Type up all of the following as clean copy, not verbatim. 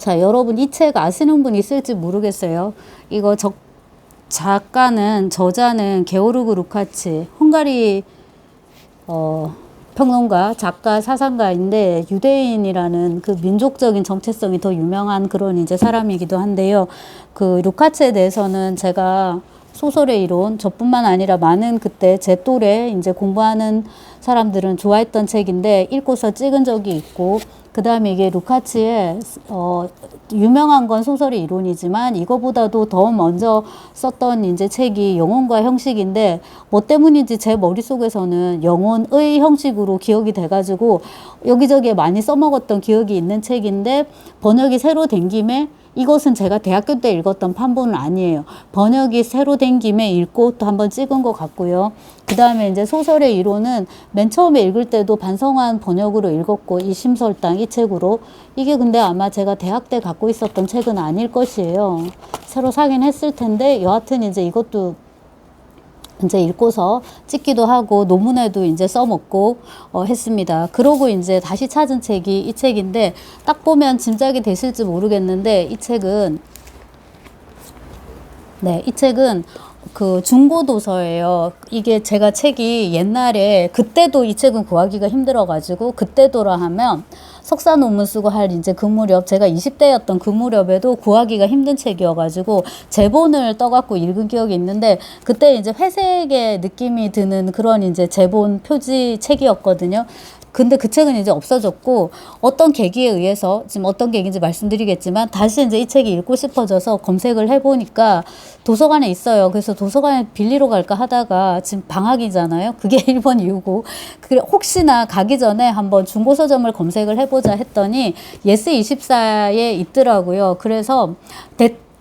자, 여러분 이 책 아시는 분 있을지 모르겠어요. 이거 저자는 게오르그 루카치, 헝가리 평론가, 작가, 사상가인데 유대인이라는 그 민족적인 정체성이 더 유명한 그런 이제 사람이기도 한데요. 그 루카치에 대해서는 제가 소설의 이론, 저뿐만 아니라 많은 그때 제 또래 이제 공부하는 사람들은 좋아했던 책인데 읽고서 찍은 적이 있고, 그 다음에 이게 루카치의 유명한 건 소설의 이론이지만 이거보다도 더 먼저 썼던 이제 책이 영혼과 형식인데, 뭐 때문인지 제 머릿속에서는 영혼의 형식으로 기억이 돼가지고 여기저기에 많이 써먹었던 기억이 있는 책인데, 번역이 새로 된 김에, 이것은 제가 대학교 때 읽었던 판본은 아니에요. 번역이 새로 된 김에 읽고 또 한번 찍은 것 같고요. 그 다음에 이제 소설의 이론은 맨 처음에 읽을 때도 반성한 번역으로 읽었고, 이심설당 이 책으로. 이게 근데 아마 제가 대학 때 갖고 있었던 책은 아닐 것이에요. 새로 사긴 했을 텐데, 여하튼 이제 이것도 이제 읽고서 찍기도 하고 논문에도 이제 써먹고 했습니다. 그러고 이제 다시 찾은 책이 이 책인데, 딱 보면 짐작이 되실지 모르겠는데 이 책은 그 중고도서예요. 이게 제가 책이 옛날에, 그때도 이 책은 구하기가 힘들어가지고, 그때도라 하면 석사 논문 쓰고 할 이제 그 무렵, 제가 20대였던 그 무렵에도 구하기가 힘든 책이어가지고 제본을 떠갖고 읽은 기억이 있는데, 그때 이제 회색의 느낌이 드는 그런 이제 제본 표지 책이었거든요. 근데 그 책은 이제 없어졌고, 어떤 계기에 의해서, 지금 어떤 계기인지 말씀드리겠지만, 다시 이제 이 책이 읽고 싶어져서 검색을 해보니까 도서관에 있어요. 그래서 도서관에 빌리러 갈까 하다가, 지금 방학이잖아요. 그게 1번 이유고, 혹시나 가기 전에 한번 중고서점을 검색을 해보자 했더니 예스24에 있더라고요. 그래서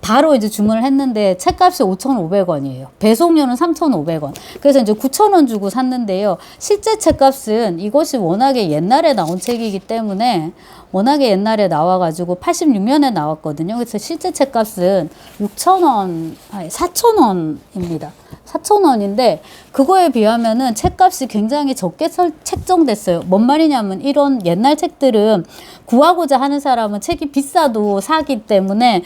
바로 이제 주문을 했는데 책값이 5,500원이에요. 배송료는 3,500원. 그래서 이제 9,000원 주고 샀는데요. 실제 책값은, 이것이 워낙에 옛날에 나온 책이기 때문에, 워낙에 옛날에 나와가지고 86년에 나왔거든요. 그래서 실제 책값은 4,000원입니다. 4,000원인데 그거에 비하면은 책값이 굉장히 적게 책정됐어요. 뭔 말이냐면, 이런 옛날 책들은 구하고자 하는 사람은 책이 비싸도 사기 때문에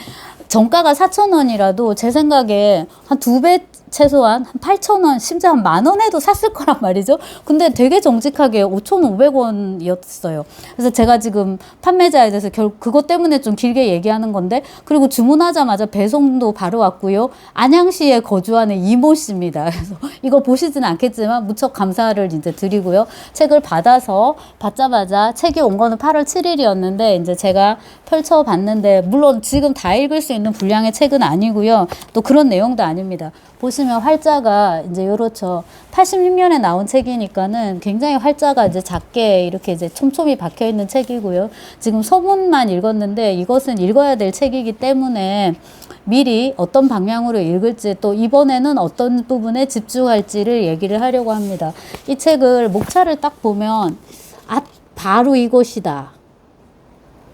정가가 4,000원이라도 제 생각에 한 2배, 최소한 한 8,000원, 심지어 한 10,000원에도 샀을 거란 말이죠. 근데 되게 정직하게 5,500원이었어요. 그래서 제가 지금 판매자에 대해서 그것 때문에 좀 길게 얘기하는 건데, 그리고 주문하자마자 배송도 바로 왔고요. 안양시에 거주하는 이모 씨입니다. 그래서 이거 보시지는 않겠지만 무척 감사를 이제 드리고요. 책을 받자마자, 책이 온 거는 8월 7일이었는데 이제 제가 펼쳐봤는데, 물론 지금 다 읽을 수 있는 분량의 책은 아니고요. 또 그런 내용도 아닙니다. 보시면 활자가 이제 요렇죠. 86년에 나온 책이니까는 굉장히 활자가 이제 작게 이렇게 이제 촘촘히 박혀 있는 책이고요. 지금 서문만 읽었는데 이것은 읽어야 될 책이기 때문에 미리 어떤 방향으로 읽을지, 또 이번에는 어떤 부분에 집중할지를 얘기를 하려고 합니다. 이 책을 목차를 딱 보면, 바로 이것이다.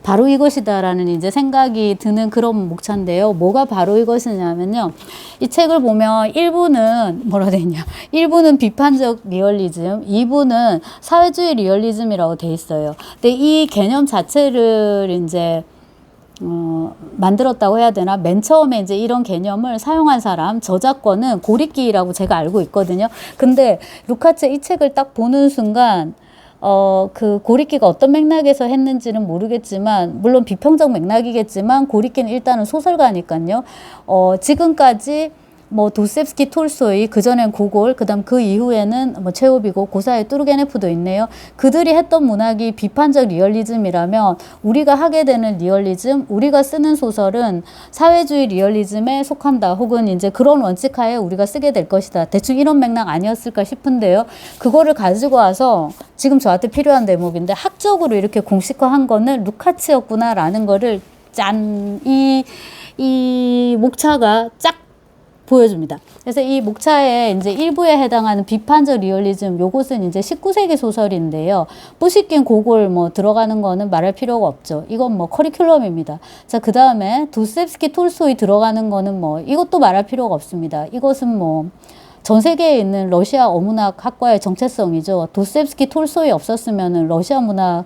바로 이것이다라는 이제 생각이 드는 그런 목차인데요. 뭐가 바로 이것이냐면요. 이 책을 보면 1부는 뭐라 되냐. 1부는 비판적 리얼리즘, 2부는 사회주의 리얼리즘이라고 돼 있어요. 근데 이 개념 자체를 이제 만들었다고 해야 되나? 맨 처음에 이제 이런 개념을 사용한 사람, 저작권은 고리끼라고 제가 알고 있거든요. 근데 루카츠 이 책을 딱 보는 순간, 그 고리끼가 어떤 맥락에서 했는지는 모르겠지만, 물론 비평적 맥락이겠지만, 고리끼는 일단은 소설가니까요. 지금까지 뭐 도스토옙스키, 톨스토이, 그전엔 고골, 그다음 그 이후에는 뭐 체오비고, 그 사이에 뚜르게네프도 있네요. 그들이 했던 문학이 비판적 리얼리즘이라면, 우리가 하게 되는 리얼리즘, 우리가 쓰는 소설은 사회주의 리얼리즘에 속한다. 혹은 이제 그런 원칙 하에 우리가 쓰게 될 것이다. 대충 이런 맥락 아니었을까 싶은데요. 그거를 가지고 와서 지금 저한테 필요한 대목인데, 학적으로 이렇게 공식화한 거는 루카츠였구나라는 거를 이 목차가 쫙 보여줍니다. 그래서 이 목차에 이제 일부에 해당하는 비판적 리얼리즘, 요것은 이제 19세기 소설인데요. 뿌시킨, 고골 뭐 들어가는 거는 말할 필요가 없죠. 이건 뭐 커리큘럼입니다. 자, 그 다음에 도스토옙스키, 톨스토이 들어가는 거는 뭐 이것도 말할 필요가 없습니다. 이것은 뭐 전 세계에 있는 러시아 어문학 학과의 정체성이죠. 도스토옙스키, 톨스토이 없었으면은 러시아 문학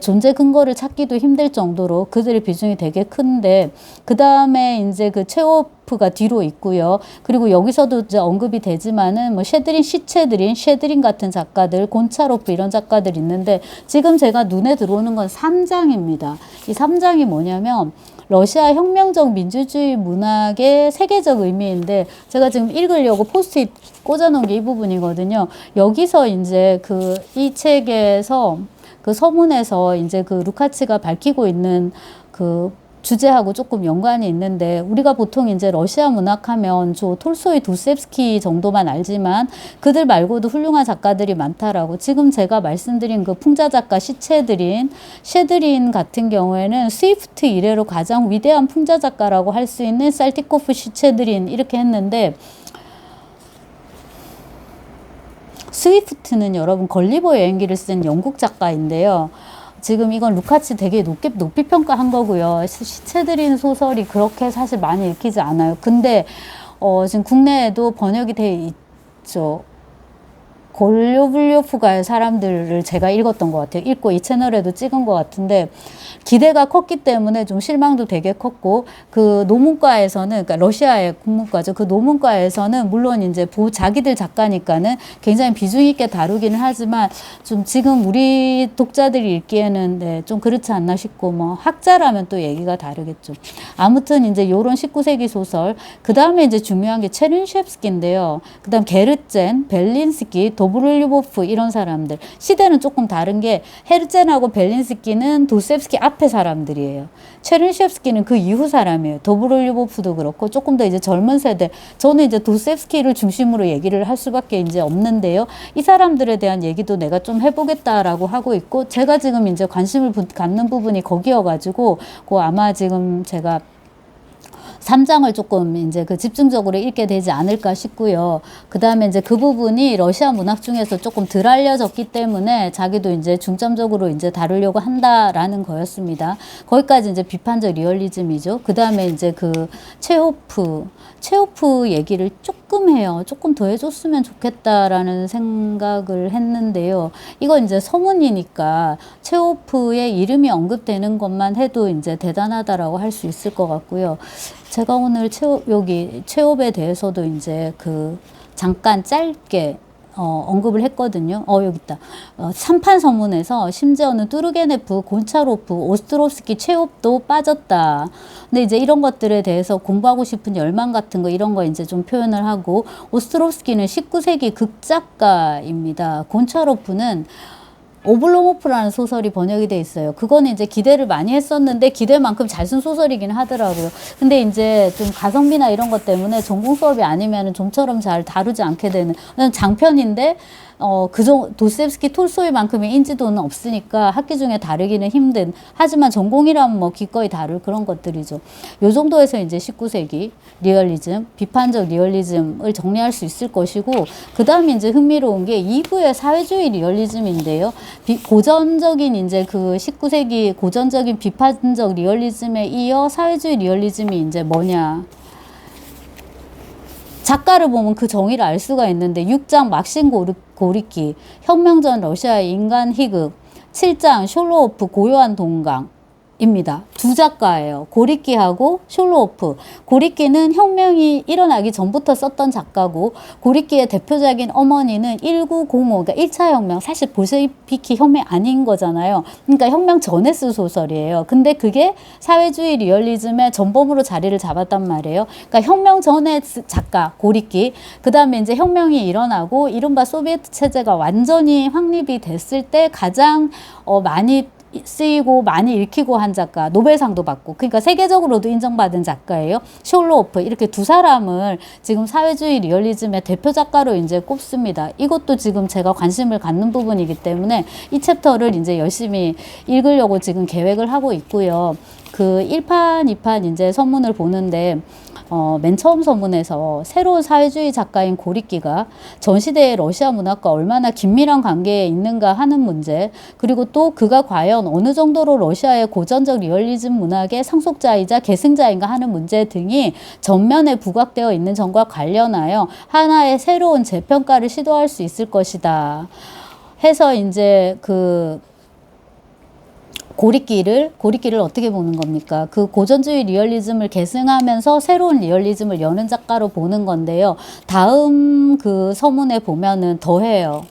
존재 근거를 찾기도 힘들 정도로 그들의 비중이 되게 큰데, 그 다음에 이제 그 체오프가 뒤로 있고요. 그리고 여기서도 이제 언급이 되지만은 뭐 쉐드린 같은 작가들, 곤차로프 이런 작가들 있는데, 지금 제가 눈에 들어오는 건 3장입니다. 이 3장이 뭐냐면 러시아 혁명적 민주주의 문학의 세계적 의미인데, 제가 지금 읽으려고 포스트잇 꽂아놓은 게 이 부분이거든요. 여기서 이제 이 책에서 그 서문에서 이제 그 루카치가 밝히고 있는 그 주제하고 조금 연관이 있는데, 우리가 보통 이제 러시아 문학하면 톨스토이, 도스토옙스키 정도만 알지만 그들 말고도 훌륭한 작가들이 많다라고. 지금 제가 말씀드린 그 풍자 작가 쉐드린 같은 경우에는 스위프트 이래로 가장 위대한 풍자 작가라고 할 수 있는 살티코프, 쉐드린 이렇게 했는데, 스위프트는 여러분 걸리버 여행기를 쓴 영국 작가인데요. 지금 이건 루카치 되게 높이 평가한 거고요. 쉐드린 소설이 그렇게 사실 많이 읽히지 않아요. 근데 지금 국내에도 번역이 돼 있죠. 골료블리오프가의 사람들을 제가 읽었던 것 같아요. 읽고 이 채널에도 찍은 것 같은데, 기대가 컸기 때문에 좀 실망도 되게 컸고, 그 논문과에서는, 그러니까 러시아의 국문과죠. 그 논문과에서는 물론 이제 자기들 작가니까는 굉장히 비중 있게 다루기는 하지만, 좀 지금 우리 독자들이 읽기에는 네, 좀 그렇지 않나 싶고, 뭐 학자라면 또 얘기가 다르겠죠. 아무튼 이제 요런 19세기 소설, 그 다음에 이제 중요한 게 체르니첵스키인데요. 그 다음 게르젠, 벨린스키, 도브롤리보프 이런 사람들. 시대는 조금 다른 게, 헤르젠하고 벨린스키는 도스토옙스키 앞에 사람들이에요. 체르니첵스키는 그 이후 사람이에요. 도브롤리보프도 그렇고, 조금 더 이제 젊은 세대. 저는 이제 도스토옙스키를 중심으로 얘기를 할 수밖에 이제 없는데요. 이 사람들에 대한 얘기도 내가 좀 해보겠다라고 하고 있고, 제가 지금 이제 관심을 갖는 부분이 거기여가지고, 아마 지금 제가 3장을 조금 이제 집중적으로 읽게 되지 않을까 싶고요. 그 다음에 이제 그 부분이 러시아 문학 중에서 조금 덜 알려졌기 때문에 자기도 이제 중점적으로 이제 다루려고 한다라는 거였습니다. 거기까지 이제 비판적 리얼리즘이죠. 그 다음에 이제 체호프 얘기를 조금 해요. 조금 더 해줬으면 좋겠다라는 생각을 했는데요. 이건 이제 서문이니까 체호프의 이름이 언급되는 것만 해도 이제 대단하다라고 할 수 있을 것 같고요. 제가 오늘 체홉에 대해서도 이제 잠깐 짧게 언급을 했거든요. 여기 있다. 3판 서문에서 심지어는 뚜르게네프, 곤차로프, 오스트롭스키, 체홉도 빠졌다. 근데 이제 이런 것들에 대해서 공부하고 싶은 열망 같은 거, 이런 거 이제 좀 표현을 하고, 오스트롭스키는 19세기 극작가입니다. 곤차로프는 오블로모프라는 소설이 번역이 돼 있어요. 그거는 이제 기대를 많이 했었는데 기대만큼 잘 쓴 소설이긴 하더라고요. 근데 이제 좀 가성비나 이런 것 때문에 전공 수업이 아니면 좀처럼 잘 다루지 않게 되는 장편인데, 도스토옙스키, 톨스토이만큼의 인지도는 없으니까 학기 중에 다루기는 힘든, 하지만 전공이라면 뭐 기꺼이 다룰 그런 것들이죠. 요 정도에서 이제 19세기 리얼리즘, 비판적 리얼리즘을 정리할 수 있을 것이고, 그 다음에 이제 흥미로운 게 2부의 사회주의 리얼리즘인데요. 고전적인 이제 19세기 고전적인 비판적 리얼리즘에 이어 사회주의 리얼리즘이 이제 뭐냐. 작가를 보면 그 정의를 알 수가 있는데, 6장 막신 고리키, 혁명 전 러시아의 인간 희극, 7장 숄로오프 고요한 동강, 입니다. 두 작가예요. 고리끼하고 숄로오프. 고리끼는 혁명이 일어나기 전부터 썼던 작가고, 고리끼의 대표적인 어머니는 1905, 그러니까 1차 혁명, 사실 볼셰비키 혁명 아닌 거잖아요. 그러니까 혁명 전에 쓴 소설이에요. 근데 그게 사회주의 리얼리즘의 전범으로 자리를 잡았단 말이에요. 그러니까 혁명 전에 작가 고리끼, 그 다음에 이제 혁명이 일어나고 이른바 소비에트 체제가 완전히 확립이 됐을 때 가장 많이 쓰이고 많이 읽히고 한 작가, 노벨상도 받고, 그러니까 세계적으로도 인정받은 작가예요. 숄로오프. 이렇게 두 사람을 지금 사회주의 리얼리즘의 대표 작가로 이제 꼽습니다. 이것도 지금 제가 관심을 갖는 부분이기 때문에 이 챕터를 이제 열심히 읽으려고 지금 계획을 하고 있고요. 1판, 2판 이제 서문을 보는데, 맨 처음 서문에서 새로운 사회주의 작가인 고리끼가 전시대의 러시아 문학과 얼마나 긴밀한 관계에 있는가 하는 문제, 그리고 또 그가 과연 어느 정도로 러시아의 고전적 리얼리즘 문학의 상속자이자 계승자인가 하는 문제 등이 전면에 부각되어 있는 점과 관련하여 하나의 새로운 재평가를 시도할 수 있을 것이다 해서 이제 고리끼를 어떻게 보는 겁니까? 그 고전주의 리얼리즘을 계승하면서 새로운 리얼리즘을 여는 작가로 보는 건데요. 다음 그 서문에 보면은 더해요.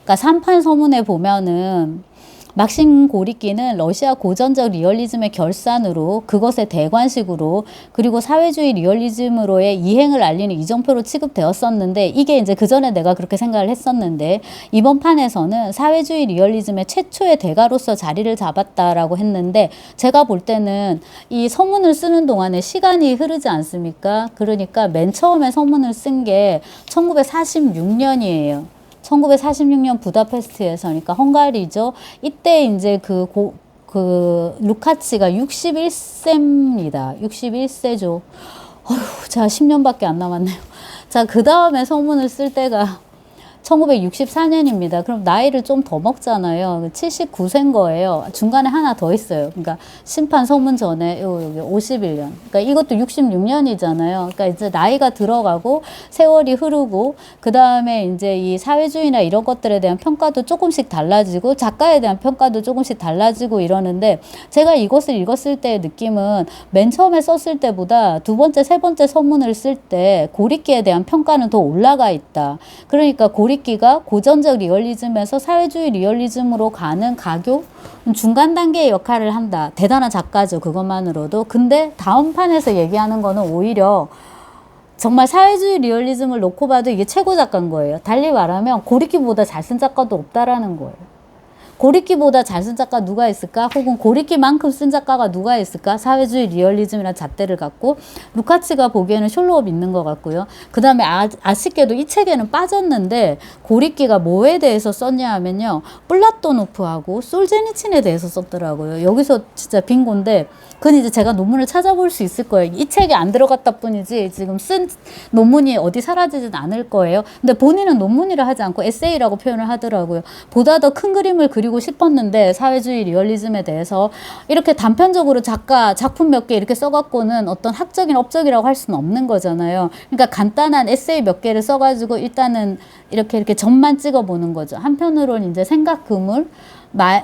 그러니까 3판 서문에 보면은 막심 고리끼는 러시아 고전적 리얼리즘의 결산으로 그것의 대관식으로 그리고 사회주의 리얼리즘으로의 이행을 알리는 이정표로 취급되었었는데 이게 이제 그 전에 내가 그렇게 생각을 했었는데 이번 판에서는 사회주의 리얼리즘의 최초의 대가로서 자리를 잡았다라고 했는데 제가 볼 때는 이 서문을 쓰는 동안에 시간이 흐르지 않습니까? 그러니까 맨 처음에 서문을 쓴 게 1946년이에요. 1946년 부다페스트에서, 그러니까 헝가리죠. 이때 이제 그 루카치가 61세입니다. 61세죠. 어휴, 자, 10년밖에 안 남았네요. 자, 그 다음에 서문을 쓸 때가 1964년입니다. 그럼 나이를 좀 더 먹잖아요. 79세인 거예요. 중간에 하나 더 있어요. 그러니까 심판 서문 전에 여기 51년. 그러니까 이것도 66년이잖아요. 그러니까 이제 나이가 들어가고 세월이 흐르고 그 다음에 이제 이 사회주의나 이런 것들에 대한 평가도 조금씩 달라지고 작가에 대한 평가도 조금씩 달라지고 이러는데 제가 이것을 읽었을 때의 느낌은 맨 처음에 썼을 때보다 두 번째, 세 번째 서문을 쓸 때 고리끼에 대한 평가는 더 올라가 있다. 그러니까 고리끼가 고전적 리얼리즘에서 사회주의 리얼리즘으로 가는 가교 중간 단계의 역할을 한다. 대단한 작가죠. 그것만으로도. 근데 다음 판에서 얘기하는 거는 오히려 정말 사회주의 리얼리즘을 놓고 봐도 이게 최고 작가인 거예요. 달리 말하면 고리끼보다 잘 쓴 작가도 없다라는 거예요. 고리끼보다 잘 쓴 작가 누가 있을까? 혹은 고리끼만큼 쓴 작가가 누가 있을까? 사회주의 리얼리즘이라는 잣대를 갖고 루카치가 보기에는 숄로업 있는 것 같고요. 그 다음에 아쉽게도 이 책에는 빠졌는데 고리끼가 뭐에 대해서 썼냐 하면요. 플라토노프하고 솔제니친에 대해서 썼더라고요. 여기서 진짜 빈곤데 그건 이제 제가 논문을 찾아볼 수 있을 거예요. 이 책에 안 들어갔다 뿐이지 지금 쓴 논문이 어디 사라지진 않을 거예요. 근데 본인은 논문이라 하지 않고 에세이라고 표현을 하더라고요. 보다 더 큰 그림을 그리고 싶었는데 사회주의 리얼리즘에 대해서 이렇게 단편적으로 작품 몇 개 이렇게 써갖고는 어떤 학적인 업적이라고 할 수는 없는 거잖아요. 그러니까 간단한 에세이 몇 개를 써가지고 일단은 이렇게 점만 찍어보는 거죠. 한편으로는 이제 생각 그물,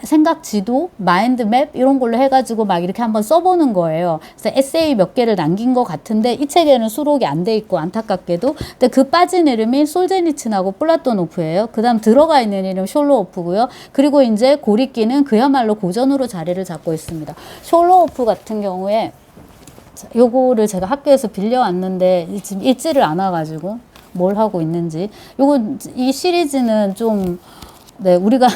생각 지도, 마인드맵 이런 걸로 해가지고 막 이렇게 한번 써보는 거예요. 그래서 에세이 몇 개를 남긴 것 같은데 이 책에는 수록이 안 돼 있고 안타깝게도. 근데 그 빠진 이름이 솔제니친하고 플라토노프예요. 그 다음 들어가 있는 이름 숄로오프고요. 그리고 이제 고리끼는 그야말로 고전으로 자리를 잡고 있습니다. 숄로오프 같은 경우에 요거를 제가 학교에서 빌려왔는데 지금 읽지를 않아가지고 뭘 하고 있는지. 이 시리즈는 좀 네, 우리가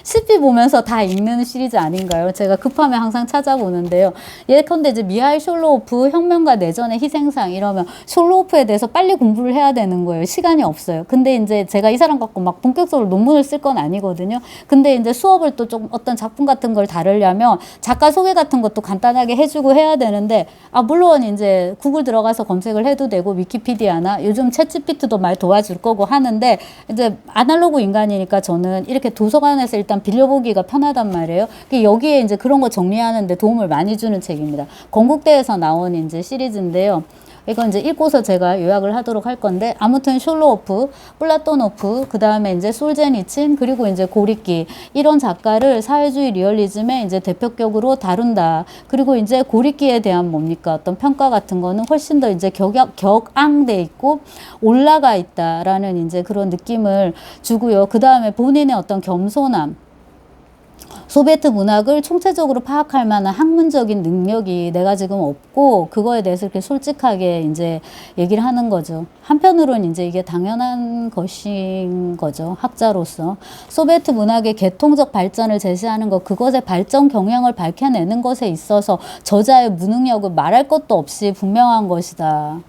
실비 보면서 다 읽는 시리즈 아닌가요? 제가 급하면 항상 찾아보는데요. 예컨대 이제 미하일 숄로오프 혁명과 내전의 희생상 이러면 숄로오프에 대해서 빨리 공부를 해야 되는 거예요. 시간이 없어요. 근데 이제 제가 이 사람 갖고 막 본격적으로 논문을 쓸 건 아니거든요. 근데 이제 수업을 또 좀 어떤 작품 같은 걸 다루려면 작가 소개 같은 것도 간단하게 해주고 해야 되는데 물론 이제 구글 들어가서 검색을 해도 되고 위키피디아나 요즘 챗GPT도 말 도와줄 거고 하는데 이제 아날로그 인간이니까 저는 이렇게 도서관에서 일단 빌려보기가 편하단 말이에요. 여기에 이제 그런 거 정리하는데 도움을 많이 주는 책입니다. 건국대에서 나온 이제 시리즈인데요. 이건 이제 읽고서 제가 요약을 하도록 할 건데 아무튼 숄로오프, 플라토노프, 그 다음에 이제 솔제니친 그리고 이제 고리끼 이런 작가를 사회주의 리얼리즘에 이제 대표격으로 다룬다. 그리고 이제 고리끼에 대한 뭡니까 어떤 평가 같은 거는 훨씬 더 이제 격앙돼 있고 올라가 있다라는 이제 그런 느낌을 주고요. 그 다음에 본인의 어떤 겸손함. 소비에트 문학을 총체적으로 파악할 만한 학문적인 능력이 내가 지금 없고 그거에 대해서 이렇게 솔직하게 이제 얘기를 하는 거죠. 한편으로는 이제 이게 당연한 것인 거죠. 학자로서. 소비에트 문학의 계통적 발전을 제시하는 것, 그것의 발전 경향을 밝혀내는 것에 있어서 저자의 무능력을 말할 것도 없이 분명한 것이다.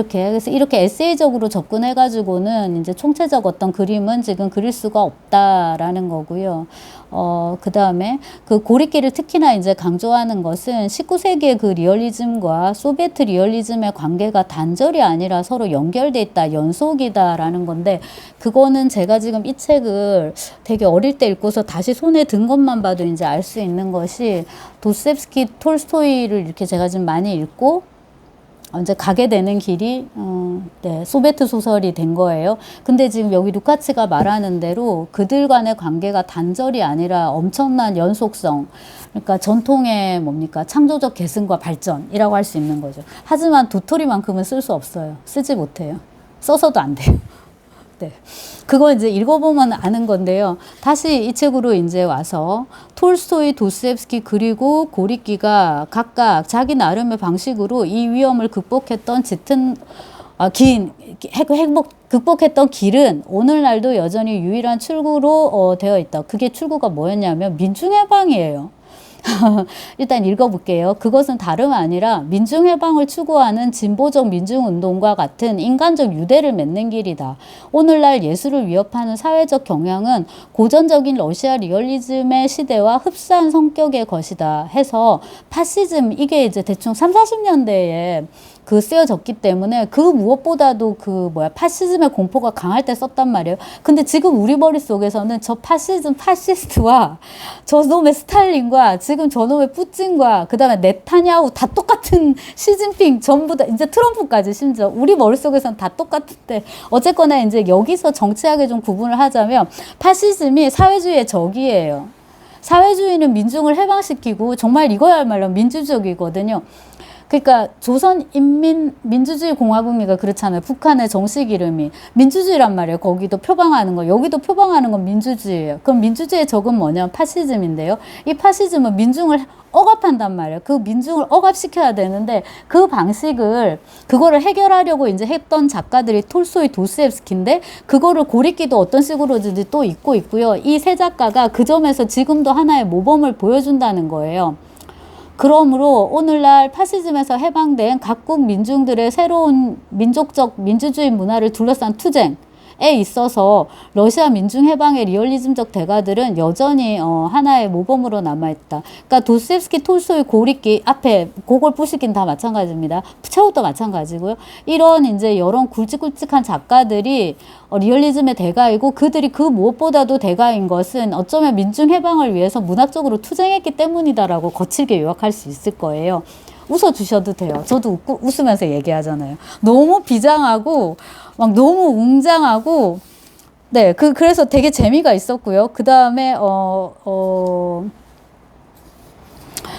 그래서 이렇게 에세이적으로 접근해가지고는 이제 총체적 어떤 그림은 지금 그릴 수가 없다라는 거고요. 그 다음에 그 고리끼를 특히나 이제 강조하는 것은 19세기의 그 리얼리즘과 소비에트 리얼리즘의 관계가 단절이 아니라 서로 연결돼 있다, 연속이다라는 건데 그거는 제가 지금 이 책을 되게 어릴 때 읽고서 다시 손에 든 것만 봐도 이제 알 수 있는 것이 도스토옙스키, 톨스토이를 이렇게 제가 지금 많이 읽고 이제 가게 되는 길이 네, 소베트 소설이 된 거예요. 근데 지금 여기 루카츠가 말하는 대로 그들 간의 관계가 단절이 아니라 엄청난 연속성, 그러니까 전통의 뭡니까 창조적 계승과 발전이라고 할 수 있는 거죠. 하지만 도토리만큼은 쓸 수 없어요. 쓰지 못해요. 써서도 안 돼요. 네. 그거 이제 읽어보면 아는 건데요. 다시 이 책으로 이제 와서 톨스토이, 도스토옙스키 그리고 고리끼가 각각 자기 나름의 방식으로 이 위험을 극복했던 극복했던 길은 오늘날도 여전히 유일한 출구로 되어 있다. 그게 출구가 뭐였냐면 민중해방이에요. 일단 읽어볼게요. 그것은 다름 아니라 민중해방을 추구하는 진보적 민중운동과 같은 인간적 유대를 맺는 길이다. 오늘날 예술을 위협하는 사회적 경향은 고전적인 러시아 리얼리즘의 시대와 흡사한 성격의 것이다 해서 파시즘, 이게 이제 대충 3, 40년대에 쓰여졌기 때문에 그 무엇보다도 파시즘의 공포가 강할 때 썼단 말이에요. 근데 지금 우리 머릿속에서는 저 파시스트와 저놈의 스탈린과 지금 저놈의 푸틴과 그 다음에 네타냐후 다 똑같은 시진핑 전부 다 이제 트럼프까지 심지어 우리 머릿속에서는 다 똑같은데 어쨌거나 이제 여기서 정치하게 좀 구분을 하자면 파시즘이 사회주의의 적이에요. 사회주의는 민중을 해방시키고 정말 이거야말로 민주적이거든요. 그러니까 조선인민민주주의 공화국이니까 그렇잖아요. 북한의 정식 이름이 민주주의란 말이에요. 거기도 표방하는 거, 여기도 표방하는 건 민주주의예요. 그럼 민주주의의 적은 뭐냐면 파시즘인데요. 이 파시즘은 민중을 억압한단 말이에요. 그 민중을 억압시켜야 되는데 그 방식을 그거를 해결하려고 이제 했던 작가들이 톨스토이, 도스토옙스키인데 그거를 고리끼도 어떤 식으로든지 또 있고 있고요. 이 세 작가가 그 점에서 지금도 하나의 모범을 보여준다는 거예요. 그러므로 오늘날 파시즘에서 해방된 각국 민중들의 새로운 민족적 민주주의 문화를 둘러싼 투쟁에 있어서 러시아 민중 해방의 리얼리즘적 대가들은 여전히 하나의 모범으로 남아있다. 그러니까 도스토옙스키, 톨스토이, 고리끼 앞에 고골 푸시킨 다 마찬가지입니다. 체우도 마찬가지고요. 이런 이제 여러 굵직굵직한 작가들이 리얼리즘의 대가이고 그들이 그 무엇보다도 대가인 것은 어쩌면 민중 해방을 위해서 문학적으로 투쟁했기 때문이다라고 거칠게 요약할 수 있을 거예요. 웃어주셔도 돼요. 저도 웃으면서 얘기하잖아요. 너무 비장하고 막 너무 웅장하고 네, 그래서 되게 재미가 있었고요. 그 다음에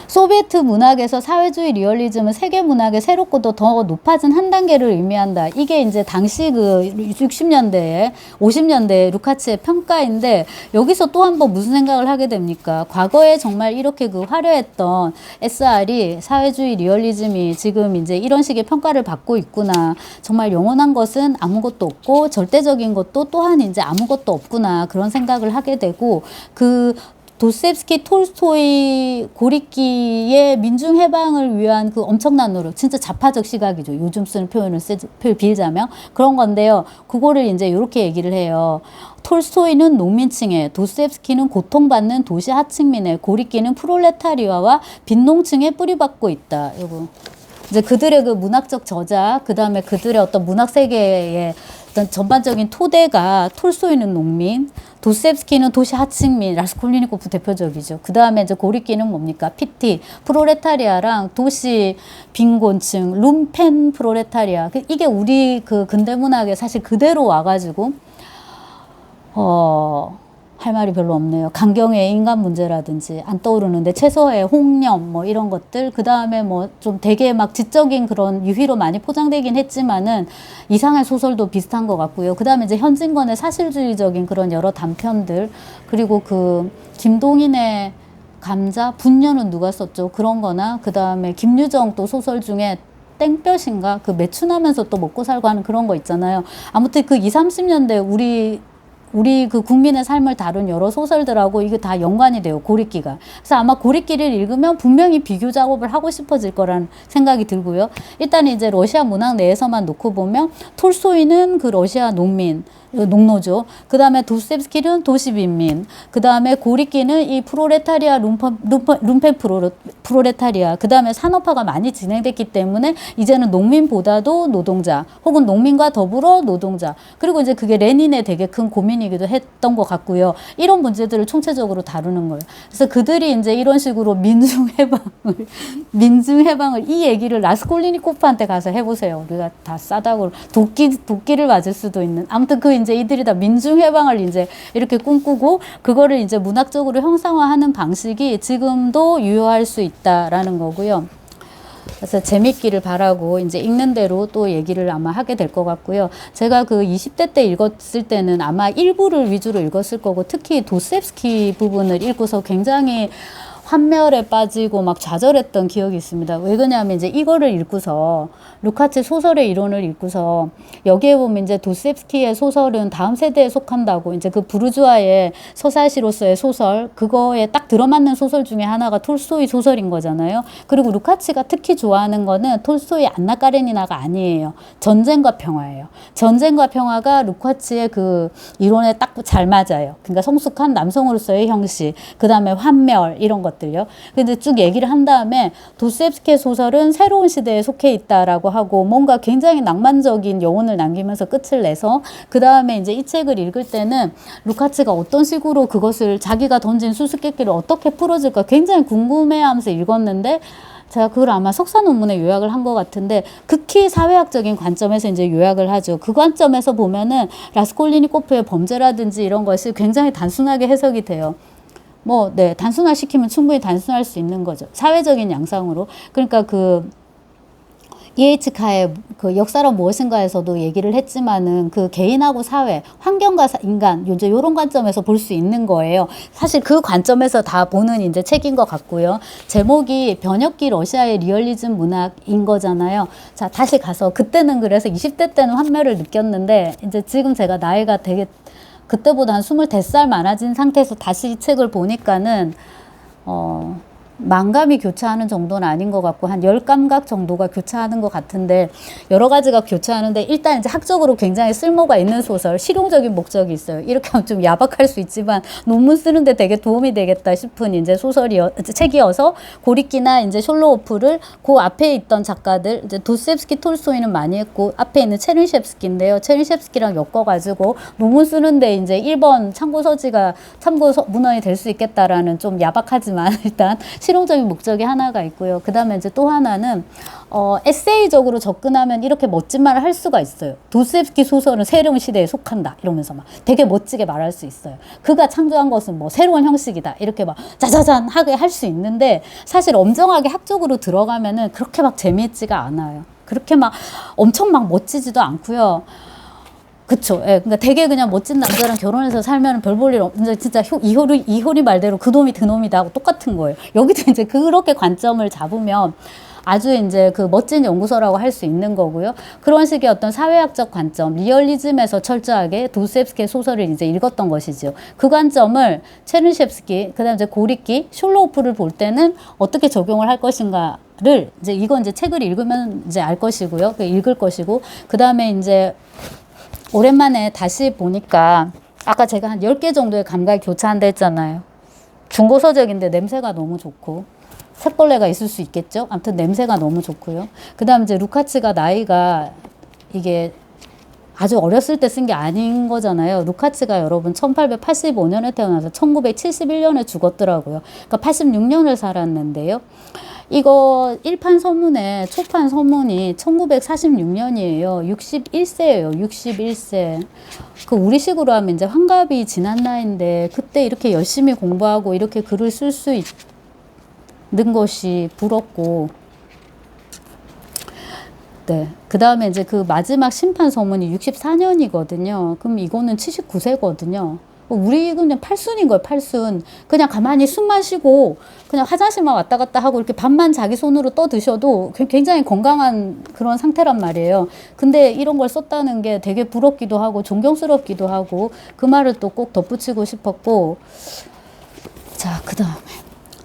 소비에트 문학에서 사회주의 리얼리즘은 세계 문학의 새롭고도 더 높아진 한 단계를 의미한다. 이게 이제 당시 60년대에 50년대 루카츠의 평가인데 여기서 또 한 번 무슨 생각을 하게 됩니까? 과거에 정말 이렇게 화려했던 SR이 사회주의 리얼리즘이 지금 이제 이런 식의 평가를 받고 있구나. 정말 영원한 것은 아무것도 없고 절대적인 것도 또한 이제 아무것도 없구나. 그런 생각을 하게 되고 도스토옙스키, 톨스토이, 고리끼의 민중 해방을 위한 그 엄청난 노력, 진짜 좌파적 시각이죠. 요즘 쓰는 표현을 빌자면 그런 건데요. 그거를 이제 이렇게 얘기를 해요. 톨스토이는 농민층에, 도스토옙스키는 고통받는 도시 하층민에, 고리끼는 프롤레타리아와 빈농층에 뿌리박고 있다. 이거 이제 그들의 그 문학적 저작, 그 다음에 그들의 어떤 문학 세계의 어떤 전반적인 토대가 톨스토이는 농민, 도스토옙스키는 도시 하층민, 라스콜리니코프 대표적이죠. 그 다음에 이제 고리끼는 뭡니까? PT, 프롤레타리아랑 도시 빈곤층, 룸펜 프롤레타리아. 이게 우리 그 근대 문학에 사실 그대로 와가지고, 할 말이 별로 없네요. 강경의 인간 문제라든지 안 떠오르는데 최소의 홍념 뭐 이런 것들 그 다음에 뭐 좀 되게 막 지적인 그런 유희로 많이 포장되긴 했지만은 이상의 소설도 비슷한 것 같고요. 그 다음에 이제 현진건의 사실주의적인 그런 여러 단편들 그리고 그 김동인의 감자 분녀는 누가 썼죠? 그런 거나 그 다음에 김유정 또 소설 중에 땡볕인가 그 매춘하면서 또 먹고 살고 하는 그런 거 있잖아요. 아무튼 그 20, 30년대 우리 그 국민의 삶을 다룬 여러 소설들하고 이게 다 연관이 돼요. 고리끼가. 그래서 아마 고리끼를 읽으면 분명히 비교 작업을 하고 싶어질 거란 생각이 들고요. 일단 이제 러시아 문학 내에서만 놓고 보면 톨스토이는 그 러시아 농민, 농노죠. 그 다음에 도스텝스키는 도시빈민. 그 다음에 고리끼는 이 프로레타리아, 룸펜 프로레타리아. 그 다음에 산업화가 많이 진행됐기 때문에 이제는 농민보다도 노동자, 혹은 농민과 더불어 노동자. 그리고 이제 그게 레닌의 되게 큰 고민이기도 했던 것 같고요. 이런 문제들을 총체적으로 다루는 거예요. 그래서 그들이 이제 이런 식으로 민중해방을 이 얘기를 라스콜리니코프한테 가서 해보세요. 우리가 다 싸다고 도끼를 맞을 수도 있는. 아무튼 이제 이들이 다 민중해방을 이제 이렇게 꿈꾸고 그거를 이제 문학적으로 형상화하는 방식이 지금도 유효할 수 있다라는 거고요. 그래서 재밌기를 바라고 이제 읽는 대로 또 얘기를 아마 하게 될 것 같고요. 제가 그 20대 때 읽었을 때는 아마 일부를 위주로 읽었을 거고 특히 도스텝스키 부분을 읽고서 굉장히 환멸에 빠지고 막 좌절했던 기억이 있습니다. 왜 그러냐면 이제 이거를 읽고서 루카츠 소설의 이론을 읽고서 여기에 보면 이제 도스텝스키의 소설은 다음 세대에 속한다고 이제 그 부르주아의 서사시로서의 소설 그거에 딱 들어맞는 소설 중에 하나가 톨스토이 소설인 거잖아요. 그리고 루카츠가 특히 좋아하는 거는 톨스토이 안나 까레니나가 아니에요. 전쟁과 평화예요. 전쟁과 평화가 루카츠의 그 이론에 딱 잘 맞아요. 그러니까 성숙한 남성으로서의 형식, 그 다음에 환멸 이런 것들요. 근데 쭉 얘기를 한 다음에 도스텝스키의 소설은 새로운 시대에 속해 있다라고 하고 뭔가 굉장히 낭만적인 여운을 남기면서 끝을 내서 그 다음에 이제 이 책을 읽을 때는 루카츠가 어떤 식으로 그것을 자기가 던진 수수께끼를 어떻게 풀어줄까 굉장히 궁금해하면서 읽었는데 제가 그걸 아마 석사 논문에 요약을 한 것 같은데 극히 사회학적인 관점에서 이제 요약을 하죠. 그 관점에서 보면은 라스콜리니코프의 범죄라든지 이런 것이 굉장히 단순하게 해석이 돼요. 네, 단순화시키면 충분히 단순할 수 있는 거죠. 사회적인 양상으로. 그러니까 E.H. 카의 그 역사란 무엇인가에서도 얘기를 했지만은 그 개인하고 사회, 환경과 인간, 이제 이런 관점에서 볼 수 있는 거예요. 사실 그 관점에서 다 보는 이제 책인 것 같고요. 제목이 변혁기 러시아의 리얼리즘 문학인 거잖아요. 자, 다시 가서 그때는 그래서 20대 때는 환멸을 느꼈는데 이제 지금 제가 나이가 되게 그때보다 한 25살 많아진 상태에서 다시 이 책을 보니까는 만감이 교차하는 정도는 아닌 것 같고 한 10감각 정도가 교차하는 것 같은데 여러 가지가 교차하는데 일단 이제 학적으로 굉장히 쓸모가 있는 소설, 실용적인 목적이 있어요. 이렇게 하면 좀 야박할 수 있지만 논문 쓰는데 되게 도움이 되겠다 싶은 이제 책이어서 고리끼나 이제 숄로오프를 그 앞에 있던 작가들 이제 도스텝스키, 톨스토이는 많이 했고 앞에 있는 체르니첵스키인데요. 체르니첵스키랑 엮어가지고 논문 쓰는데 이제 1번 참고 문헌이 될 수 있겠다라는 좀 야박하지만 일단 실용적인 목적이 하나가 있고요. 그 다음에 이제 또 하나는 에세이적으로 접근하면 이렇게 멋진 말을 할 수가 있어요. 도스텝스키 소설은 새로운 시대에 속한다 이러면서 막 되게 멋지게 말할 수 있어요. 그가 창조한 것은 뭐 새로운 형식이다 이렇게 막 짜자잔 하게 할 수 있는데 사실 엄정하게 학적으로 들어가면은 그렇게 막 재미있지가 않아요. 그렇게 막 엄청 막 멋지지도 않고요. 그쵸. 예. 그러니까 되게 그냥 멋진 남자랑 결혼해서 살면 별 볼 일 없는데 진짜 이효리 말대로 그 놈이 그 놈이다 하고 똑같은 거예요. 여기도 이제 그렇게 관점을 잡으면 아주 이제 그 멋진 연구서라고 할 수 있는 거고요. 그런 식의 어떤 사회학적 관점, 리얼리즘에서 철저하게 도스텝스키의 소설을 이제 읽었던 것이죠. 그 관점을 체르니첵스키, 그 다음에 이제 고리끼, 숄로오프를 볼 때는 어떻게 적용을 할 것인가를 이제 이건 이제 책을 읽으면 이제 알 것이고요. 읽을 것이고, 그 다음에 이제 오랜만에 다시 보니까 아까 제가 한 10개 정도의 감각이 교차한다 했잖아요. 중고서적인데 냄새가 너무 좋고 색벌레가 있을 수 있겠죠. 아무튼 냄새가 너무 좋고요. 그 다음 이제 루카츠가 나이가 이게 아주 어렸을 때 쓴 게 아닌 거잖아요. 루카츠가 여러분 1885년에 태어나서 1971년에 죽었더라고요. 그러니까 86년을 살았는데요. 이거 1판 서문에 초판 서문이 1946년이에요. 61세예요. 61세. 그 우리식으로 하면 이제 환갑이 지난 나이인데 그때 이렇게 열심히 공부하고 이렇게 글을 쓸 수 있는 것이 부럽고 네. 그 다음에 이제 그 마지막 심판 서문이 64년이거든요. 그럼 이거는 79세거든요. 우리 그냥 팔순인 거예요, 팔순. 그냥 가만히 숨만 쉬고 그냥 화장실만 왔다 갔다 하고 이렇게 밥만 자기 손으로 떠 드셔도 굉장히 건강한 그런 상태란 말이에요. 근데 이런 걸 썼다는 게 되게 부럽기도 하고 존경스럽기도 하고 그 말을 또 꼭 덧붙이고 싶었고 자, 그 다음에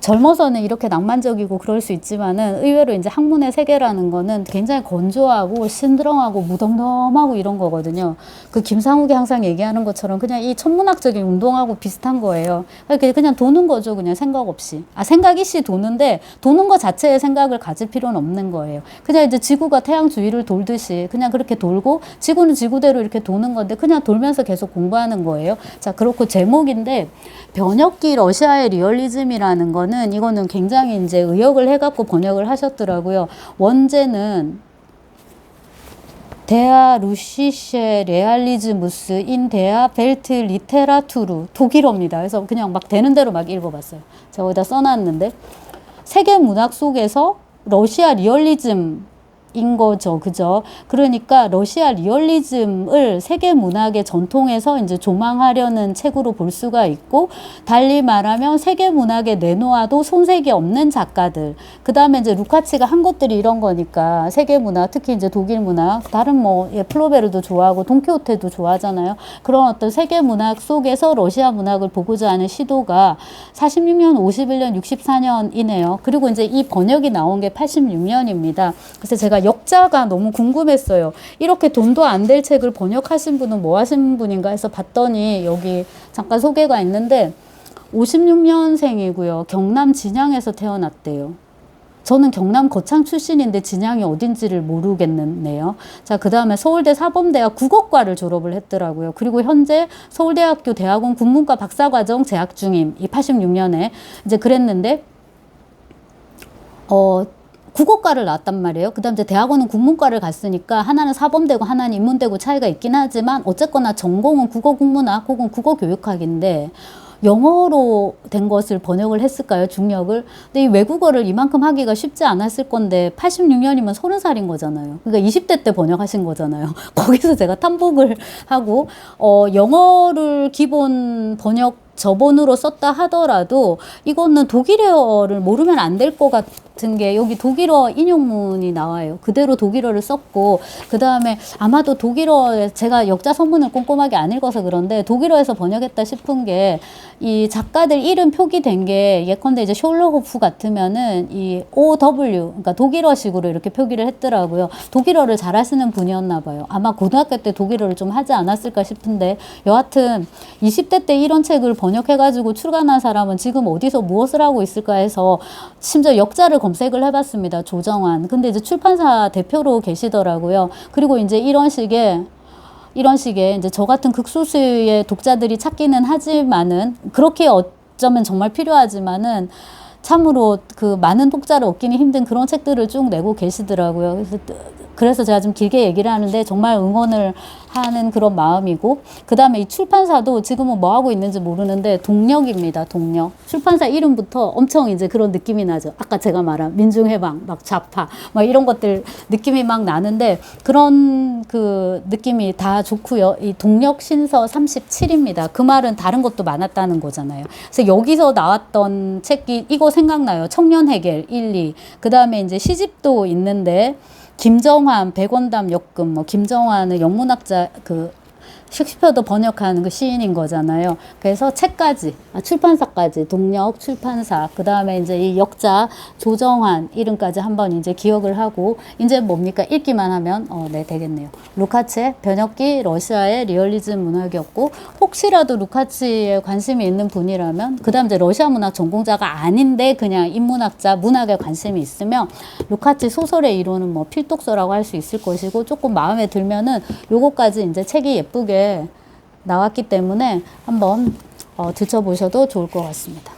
젊어서는 이렇게 낭만적이고 그럴 수 있지만은 의외로 이제 학문의 세계라는 거는 굉장히 건조하고 신드렁하고 무덤덤하고 이런 거거든요. 그 김상욱이 항상 얘기하는 것처럼 그냥 이 천문학적인 운동하고 비슷한 거예요. 그냥 도는 거죠. 그냥 생각 없이. 생각 있이 도는데 도는 것 자체에 생각을 가질 필요는 없는 거예요. 그냥 이제 지구가 태양 주위를 돌듯이 그냥 그렇게 돌고 지구는 지구대로 이렇게 도는 건데 그냥 돌면서 계속 공부하는 거예요. 자, 그렇고 제목인데 변혁기 러시아의 리얼리즘이라는 거는 이거는 굉장히 이제 의역을 해갖고 번역을 하셨더라고요. 원제는 데아 루시셰 레알리즈무스 인 데아 벨트 리테라투르 독일어입니다. 그래서 그냥 막 되는 대로 막 읽어봤어요. 제가 여기다 써놨는데 세계 문학 속에서 러시아 리얼리즘 인 거죠. 그죠? 그러니까 러시아 리얼리즘을 세계 문학의 전통에서 이제 조망하려는 책으로 볼 수가 있고, 달리 말하면 세계 문학에 내놓아도 손색이 없는 작가들. 그 다음에 이제 루카치가 한 것들이 이런 거니까 세계 문학, 특히 이제 독일 문학, 다른 뭐 플로베르도 좋아하고 돈키호테도 좋아하잖아요. 그런 어떤 세계 문학 속에서 러시아 문학을 보고자 하는 시도가 46년, 51년, 64년이네요. 그리고 이제 이 번역이 나온 게 86년입니다. 그래서 제가 역자가 너무 궁금했어요. 이렇게 돈도 안 될 책을 번역하신 분은 뭐 하신 분인가 해서 봤더니 여기 잠깐 소개가 있는데 56년생이고요. 경남 진양에서 태어났대요. 저는 경남 거창 출신인데 진양이 어딘지를 모르겠네요. 자, 그 다음에 서울대 사범대학 국어과를 졸업을 했더라고요. 그리고 현재 서울대학교 대학원 국문과 박사과정 재학 중임. 이 86년에 이제 그랬는데 국어과를 나왔단 말이에요. 그 다음 이제 대학원은 국문과를 갔으니까 하나는 사범대고 하나는 인문대고 차이가 있긴 하지만 어쨌거나 전공은 국어국문학 혹은 국어교육학인데 영어로 된 것을 번역을 했을까요? 중역을. 근데 이 외국어를 이만큼 하기가 쉽지 않았을 건데 86년이면 30살인 거잖아요. 그러니까 20대 때 번역하신 거잖아요. 거기서 제가 탐복을 하고 영어를 기본 번역 저본으로 썼다 하더라도 이거는 독일어를 모르면 안 될 것 같은 게 여기 독일어 인용문이 나와요. 그대로 독일어를 썼고 그 다음에 아마도 독일어 제가 역자 선문을 꼼꼼하게 안 읽어서 그런데 독일어에서 번역했다 싶은 게 이 작가들 이름 표기된 게 예컨대 이제 숄로호프 같으면은 이 OW 그러니까 독일어식으로 이렇게 표기를 했더라고요. 독일어를 잘 하시는 분이었나 봐요. 아마 고등학교 때 독일어를 좀 하지 않았을까 싶은데 여하튼 20대 때 이런 책을 번역해가지고 출간한 사람은 지금 어디서 무엇을 하고 있을까 해서 심지어 역자를 검색을 해봤습니다. 조정환. 근데 이제 출판사 대표로 계시더라고요. 그리고 이제 이런 식의 이제 저 같은 극소수의 독자들이 찾기는 하지만은 그렇게 어쩌면 정말 필요하지만은 참으로 그 많은 독자를 얻기는 힘든 그런 책들을 쭉 내고 계시더라고요. 그래서 제가 좀 길게 얘기를 하는데 정말 응원을 하는 그런 마음이고 그 다음에 이 출판사도 지금은 뭐 하고 있는지 모르는데 동력입니다. 동력. 출판사 이름부터 엄청 이제 그런 느낌이 나죠. 아까 제가 말한 민중해방, 막 좌파, 막 이런 것들 느낌이 막 나는데 그런 그 느낌이 다 좋고요. 이 동력 신서 37입니다. 그 말은 다른 것도 많았다는 거잖아요. 그래서 여기서 나왔던 책이 이거 생각나요. 청년 해결 1, 2. 그 다음에 이제 시집도 있는데 김정환, 백원담 역금, 뭐 김정환은 영문학자 그 셰익스피어도 번역한 그 시인인 거잖아요. 그래서 책까지, 출판사까지, 동력, 출판사, 그 다음에 이제 이 역자, 조정환, 이름까지 한번 이제 기억을 하고, 이제 뭡니까? 읽기만 하면, 네, 되겠네요. 루카치의 변혁기 러시아의 리얼리즘 문학이었고, 혹시라도 루카치에 관심이 있는 분이라면, 그 다음 이제 러시아 문학 전공자가 아닌데, 그냥 인문학자, 문학에 관심이 있으면, 루카치 소설의 이론은 뭐 필독서라고 할 수 있을 것이고, 조금 마음에 들면은, 요거까지 이제 책이 예쁘게 나왔기 때문에 한번 들춰보셔도 좋을 것 같습니다.